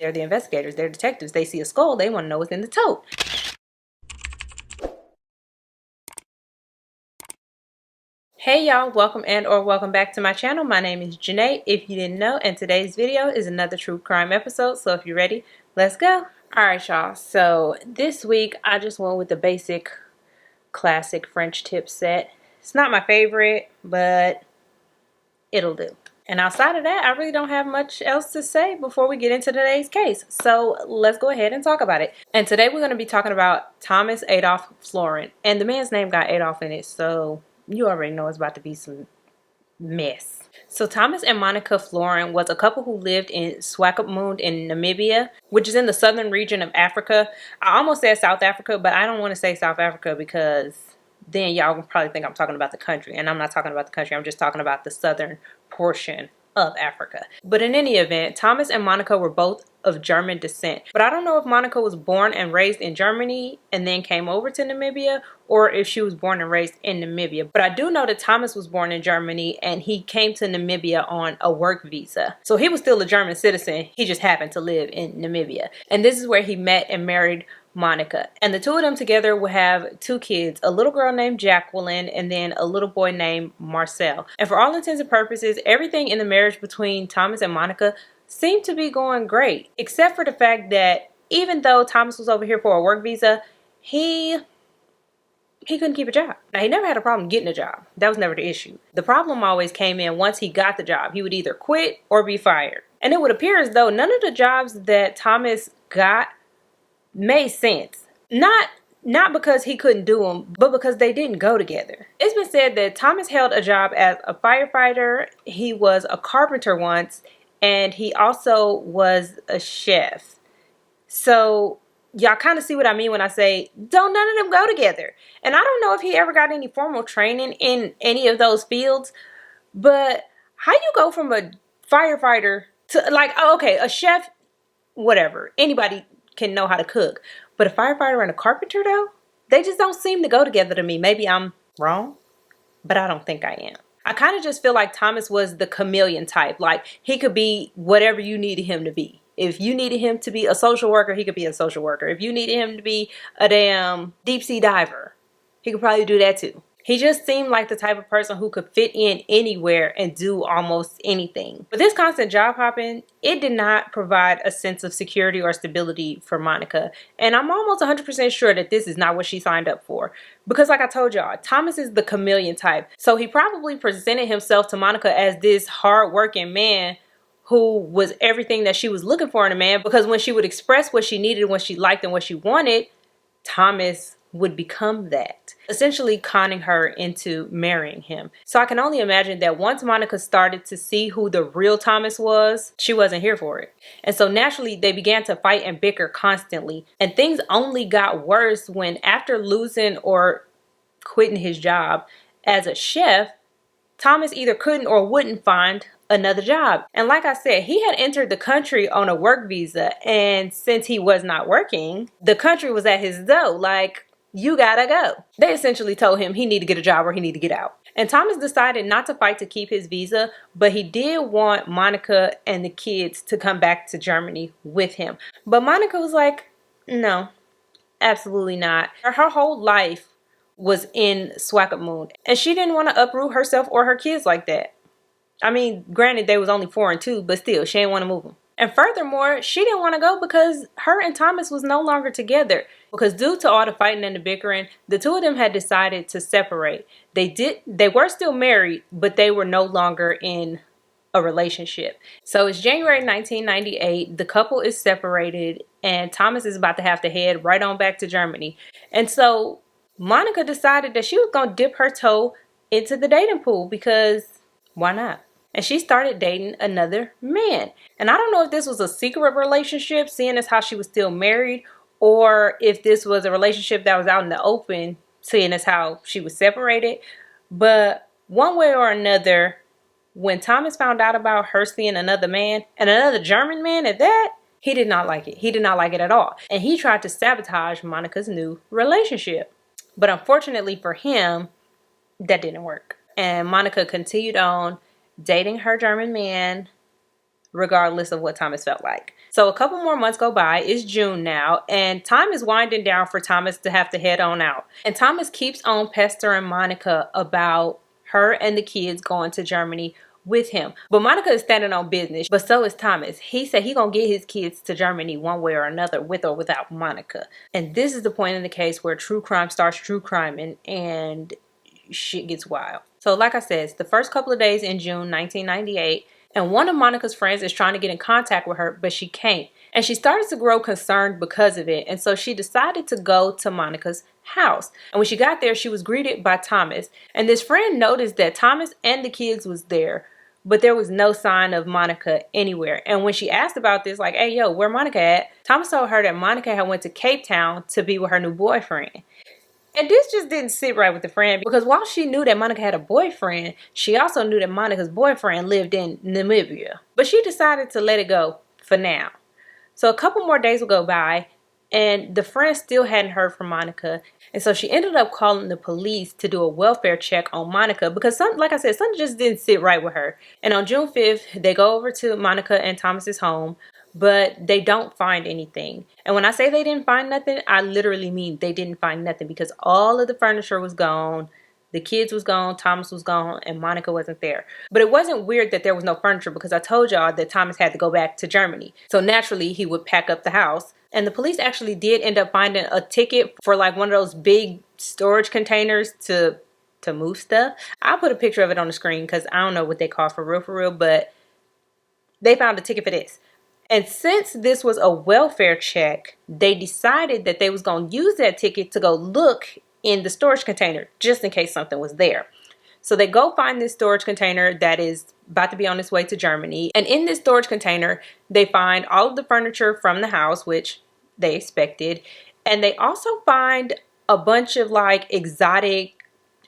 They're the investigators, they're detectives. They see a skull, they want to know what's in the tote. Hey y'all, welcome and or welcome back to my channel. My name is Janae, if you didn't know, and today's video is another true crime episode. So if you're ready, let's go. Alright y'all, so this week I just went with the basic classic French tip set. It's not my favorite, but it'll do. And outside of that, I really don't have much else to say before we get into today's case. So let's go ahead and talk about it. And today we're going to be talking about Thomas Adolph Florin. And the man's name got Adolph in it, so you already know it's about to be some mess. So Thomas and Monica Florin was a couple who lived in Swakopmund in Namibia, which is in the southern region of Africa. I almost said South Africa, but I don't want to say South Africa because then y'all will probably think I'm talking about the country, and I'm not talking about the country. I'm just talking about the southern portion of Africa. But in any event, Thomas and Monica were both of German descent. But I don't know if Monica was born and raised in Germany and then came over to Namibia, or if she was born and raised in Namibia. But I do know that Thomas was born in Germany and he came to Namibia on a work visa. So he was still a German citizen. He just happened to live in Namibia. And this is where he met and married Monica. And the two of them together will have two kids, a little girl named Jacqueline and then a little boy named Marcel. And for all intents and purposes, everything in the marriage between Thomas and Monica seemed to be going great, except for the fact that even though Thomas was over here for a work visa, he couldn't keep a job. Now, he never had a problem getting a job. That was never the issue. The problem always came in once he got the job. He would either quit or be fired. And it would appear as though none of the jobs that Thomas got made sense. Not because he couldn't do them, but because they didn't go together. It's been said that Thomas held a job as a firefighter, he was a carpenter once, and he also was a chef. So y'all kind of see what I mean when I say don't none of them go together. And I don't know if he ever got any formal training in any of those fields, but how you go from a firefighter to, like, oh, okay, a chef, whatever, anybody can know how to cook, but a firefighter and a carpenter, though, they just don't seem to go together to me. Maybe I'm wrong, but I don't think I am. I kind of just feel like Thomas was the chameleon type. Like, he could be whatever you needed him to be. If you needed him to be a social worker, he could be a social worker. If you needed him to be a damn deep sea diver, he could probably do that too. He just seemed like the type of person who could fit in anywhere and do almost anything. But this constant job hopping, it did not provide a sense of security or stability for Monica. And I'm almost 100% sure that this is not what she signed up for. Because like I told y'all, Thomas is the chameleon type. So he probably presented himself to Monica as this hardworking man who was everything that she was looking for in a man. Because when she would express what she needed, what she liked, and what she wanted, Thomas would become that, essentially conning her into marrying him. So I can only imagine that once Monica started to see who the real Thomas was, she wasn't here for it. And so naturally they began to fight and bicker constantly. And things only got worse when, after losing or quitting his job as a chef, Thomas either couldn't or wouldn't find another job. And like I said, he had entered the country on a work visa, and since he was not working, the country was at his door. Like, you gotta go. They essentially told him he needed to get a job or he needed to get out. And Thomas decided not to fight to keep his visa, but he did want Monica and the kids to come back to Germany with him. But Monica was like, no, absolutely not. Her whole life was in Swakopmund, and she didn't want to uproot herself or her kids like that. I mean, granted, they was only 4 and 2, but still, she didn't want to move them. And furthermore, she didn't want to go because her and Thomas was no longer together. Because due to all the fighting and the bickering, the two of them had decided to separate. They were still married, but they were no longer in a relationship. So it's January 1998. The couple is separated, and Thomas is about to have to head right on back to Germany. And so Monica decided that she was going to dip her toe into the dating pool because why not? And she started dating another man. And I don't know if this was a secret relationship, seeing as how she was still married, or if this was a relationship that was out in the open, seeing as how she was separated. But one way or another, when Thomas found out about her seeing another man, and another German man at that, he did not like it. He did not like it at all. And he tried to sabotage Monica's new relationship. But unfortunately for him, that didn't work. And Monica continued on dating her German man regardless of what Thomas felt like. So a couple more months go by. It's June now, and time is winding down for Thomas to have to head on out. And Thomas keeps on pestering Monica about her and the kids going to Germany with him. But Monica is standing on business, but so is Thomas. He said he gonna get his kids to Germany one way or another, with or without Monica. And this is the point in the case where true crime starts true crime, and shit gets wild. So like I said, it's the first couple of days in June 1998, and one of Monica's friends is trying to get in contact with her, but she can't. And she starts to grow concerned because of it. And so she decided to go to Monica's house. And when she got there, she was greeted by Thomas. And this friend noticed that Thomas and the kids was there, but there was no sign of Monica anywhere. And when she asked about this, like, hey, yo, where Monica at? Thomas told her that Monica had went to Cape Town to be with her new boyfriend. And this just didn't sit right with the friend, because while she knew that Monica had a boyfriend, she also knew that Monica's boyfriend lived in Namibia. But she decided to let it go for now. So a couple more days will go by, and the friend still hadn't heard from Monica. And so she ended up calling the police to do a welfare check on Monica, because like I said, something just didn't sit right with her. And on June 5th, they go over to Monica and Thomas's home, but they don't find anything. And when I say they didn't find nothing, I literally mean they didn't find nothing, because all of the furniture was gone. The kids was gone, Thomas was gone, and Monica wasn't there. But it wasn't weird that there was no furniture, because I told y'all that Thomas had to go back to Germany. So naturally, he would pack up the house. And the police actually did end up finding a ticket for like one of those big storage containers to move stuff. I'll put a picture of it on the screen, because I don't know what they cost for real, but they found a ticket for this. And since this was a welfare check, they decided that they was going to use that ticket to go look in the storage container, just in case something was there. So they go find this storage container that is about to be on its way to Germany. And in this storage container, they find all of the furniture from the house, which they expected. And they also find a bunch of like exotic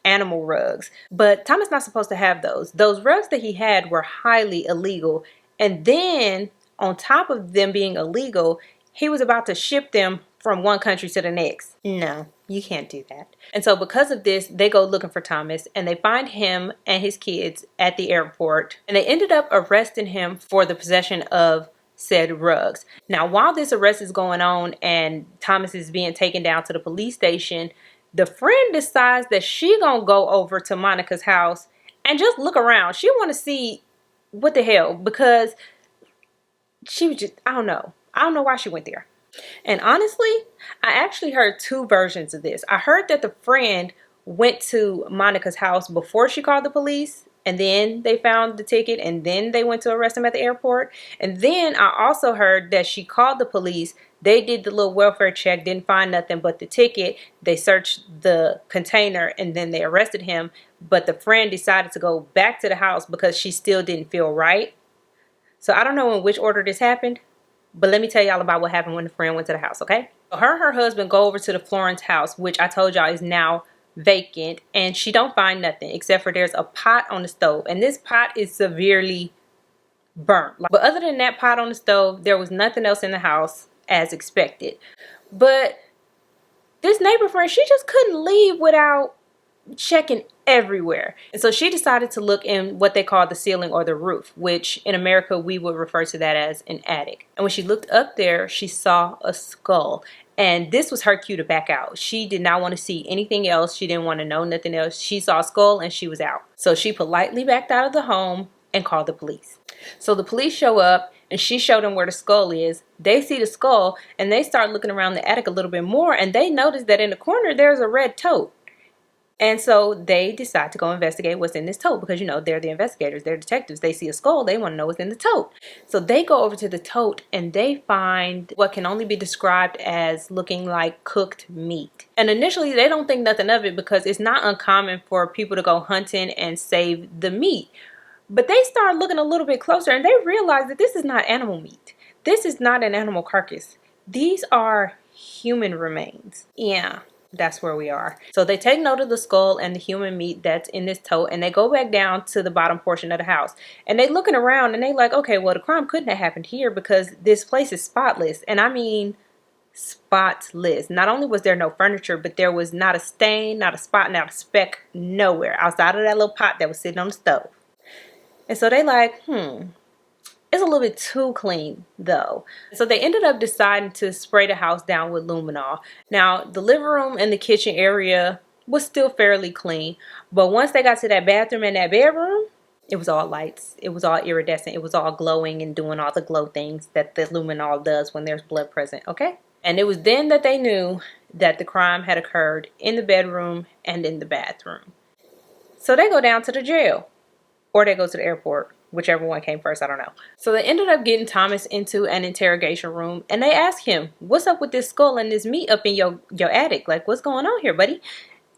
animal rugs. But Thomas not supposed to have those. Those rugs that he had were highly illegal. And then on top of them being illegal, he was about to ship them from one country to the next. No, you can't do that. And so because of this, they go looking for Thomas, and they find him and his kids at the airport. And they ended up arresting him for the possession of said rugs. Now, while this arrest is going on and Thomas is being taken down to the police station, the friend decides that she gonna go over to Monica's house and just look around. She want to see what the hell, because she was just, I don't know why she went there. And honestly, I actually heard two versions of this. I heard that the friend went to Monica's house before she called the police, and then they found the ticket, and then they went to arrest him at the airport. And then I also heard that she called the police. They did the little welfare check, didn't find nothing but the ticket. They searched the container, and then they arrested him. But the friend decided to go back to the house because she still didn't feel right. So I don't know in which order this happened, but let me tell y'all about what happened when the friend went to the house, okay? So her and her husband go over to the Florin's house, which I told y'all is now vacant, and she don't find nothing except for there's a pot on the stove, and this pot is severely burnt. But other than that pot on the stove, there was nothing else in the house as expected. But this neighbor friend, she just couldn't leave without checking everywhere. And so she decided to look in what they call the ceiling or the roof, which in America we would refer to that as an attic. And when she looked up there, she saw a skull. And this was her cue to back out. She did not want to see anything else. She didn't want to know nothing else. She saw a skull and she was out. So she politely backed out of the home and called the police. So the police show up, and she showed them where the skull is. They see the skull, and they start looking around the attic a little bit more, and they notice that in the corner there's a red tote. And so they decide to go investigate what's in this tote, because, you know, they're the investigators, they're detectives. They see a skull, they want to know what's in the tote. So they go over to the tote, and they find what can only be described as looking like cooked meat. And initially they don't think nothing of it, because it's not uncommon for people to go hunting and save the meat. But they start looking a little bit closer, and they realize that this is not animal meat. This is not an animal carcass. These are human remains. Yeah. That's where we are. So they take note of the skull and the human meat that's in this tote, and they go back down to the bottom portion of the house. And they looking around, and they like, okay, well, the crime couldn't have happened here because this place is spotless. And I mean spotless. Not only was there no furniture, but there was not a stain, not a spot, not a speck, nowhere outside of that little pot that was sitting on the stove. And so they like, It's a little bit too clean though. So they ended up deciding to spray the house down with luminol. Now the living room and the kitchen area was still fairly clean, but once they got to that bathroom and that bedroom, it was all lights. It was all iridescent. It was all glowing and doing all the glow things that the luminol does when there's blood present, okay? And it was then that they knew that the crime had occurred in the bedroom and in the bathroom. So they go down to the jail, or they go to the airport, whichever one came first, I don't know. So they ended up getting Thomas into an interrogation room, and they asked him, what's up with this skull and this meat up in your attic? Like, what's going on here, buddy?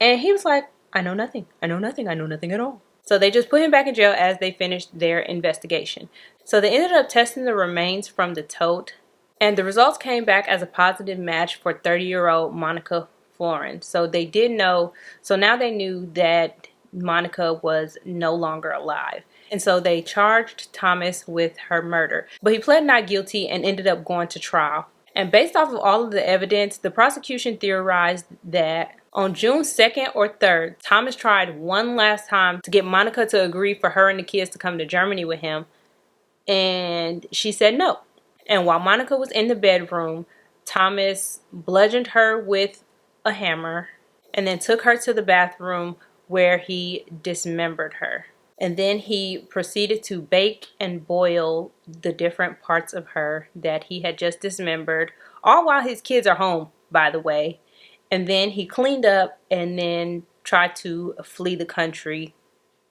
And he was like, I know nothing. I know nothing. I know nothing at all. So they just put him back in jail as they finished their investigation. So they ended up testing the remains from the tote, and the results came back as a positive match for 30-year-old Monica Florin. So they did know, so now they knew that Monica was no longer alive. And so they charged Thomas with her murder. But he pled not guilty and ended up going to trial. And based off of all of the evidence, the prosecution theorized that on June 2nd or 3rd, Thomas tried one last time to get Monica to agree for her and the kids to come to Germany with him. And she said no. And while Monica was in the bedroom, Thomas bludgeoned her with a hammer and then took her to the bathroom where he dismembered her. And then he proceeded to bake and boil the different parts of her that he had just dismembered, all while his kids are home, by the way. And then he cleaned up and then tried to flee the country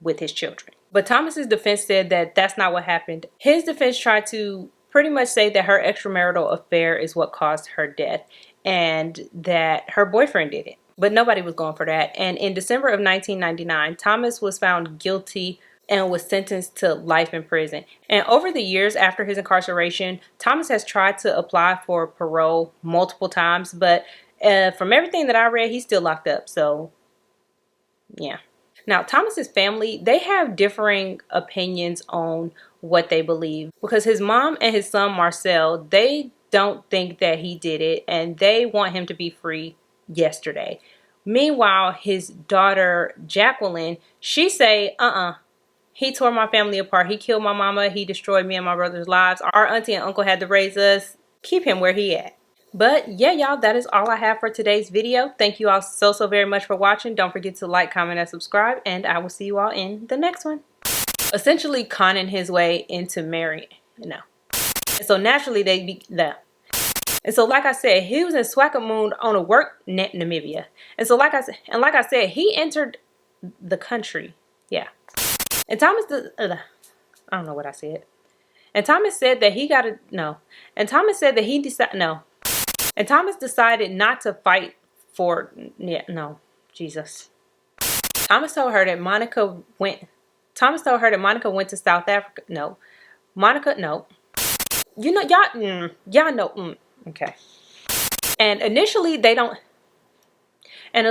with his children. But Thomas's defense said that that's not what happened. His defense tried to pretty much say that her extramarital affair is what caused her death and that her boyfriend did it. But nobody was going for that. And in December of 1999, Thomas was found guilty and was sentenced to life in prison. And over the years after his incarceration, Thomas has tried to apply for parole multiple times. But from everything that I read, he's still locked up. So, yeah. Now, Thomas's family, they have differing opinions on what they believe. Because his mom and his son, Marcel, they don't think that he did it. And they want him to be free yesterday. Meanwhile, his daughter Jacqueline, she say, he tore my family apart. He killed my mama. He destroyed me and my brother's lives. Our auntie and uncle had to raise us. Keep him where he at. But yeah, y'all, that is all I have for today's video. Thank you all so very much for watching. Don't forget to like, comment, and subscribe, and I will see you all in the next one. Essentially conning his way into marrying, And so naturally And so, like I said, he was in Swakopmund on a work net Namibia. And so, like I said, he entered the country. Yeah. And Thomas, I don't know what I said. And Thomas said that he got to, no. And Thomas said that he decided, no. And Thomas decided not to fight for, yeah, no, Jesus. Thomas told her that Monica went to South Africa. No. Monica, no. You know, y'all know, okay. And initially they don't, and